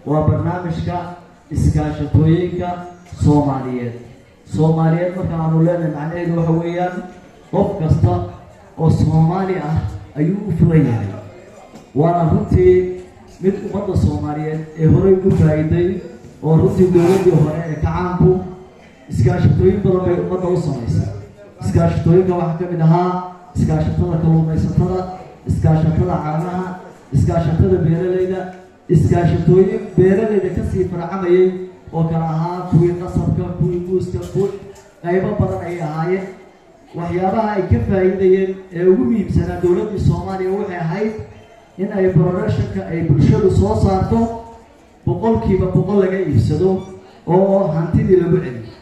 وبرنامجك إسكاشتوينك Soomaaliyeed marka aanu leenahay macnaheedu waxa weeyaan qof kasta oo Soomaali ah ayuu u furan yahay waana runtii mid ummadda Soomaaliyeed ee hore ugu faa'iiday oo runtii dowladda hore ee kacaanku iskaashatooyin badan bay ummadda u samaysay iskaashatooyinka waxaa ka mid ahaa iskaashatada kalluumaysatada iskaashatada caanaha iskaashatada beeralayda iskaashatooyin beeralayda ka sii farcamayay oo kala ahaa kuwii qasabka kuwii muuska kuwii qaybo badan ay ahaayeen waxyaabaha ay ka faa'iidayeen ee ugu muhiimsanaa dowladda Soomaaliya waxay ahayd in ay production-ka ay bulshadu soo saarto boqolkiiba boqol laga iibsado oo hantidii lagu celiyo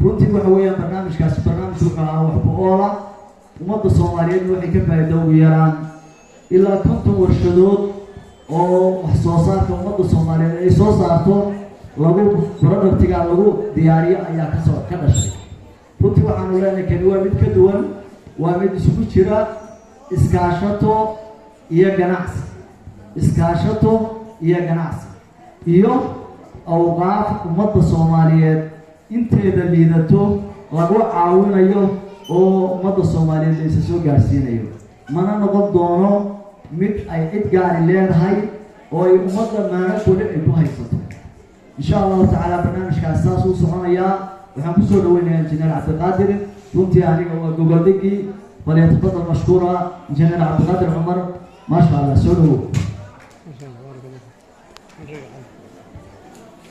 runtii waxa weeyaan barnaamijkaasi barnaamij wuxuu ahaa wax ku oola ummadda Soomaaliyeed waxay ka faa'iido ugu yaraan ilaa 50 warshadood oo wax soo saarka ummadda Soomaaliyeed ay soo saarto lagu productiga lagu diyaariyo ayaa ka dhashay runtii waxaanu leenahay kani waa mid ka duwan waa mid isugu jira iskaashato iyo ganacsi iyo awqaaf ummadda Soomaaliyeed inteeda liidato lagu caawinayo oo ummadda Soomaaliyeed ay soo gaarsiinayo mana noqon doono mid ay cid gaar leedahay oo ay ummadda maana kule ay ku haysato إن شاء الله تعالى برنامج كأساس وصحنا وحن كسر دوينا إنجنير عبد القادر كنت يعني جوجل دقي فليتفضل مشكورة إنجنير عبد القادر عمر ما شاء الله سلو.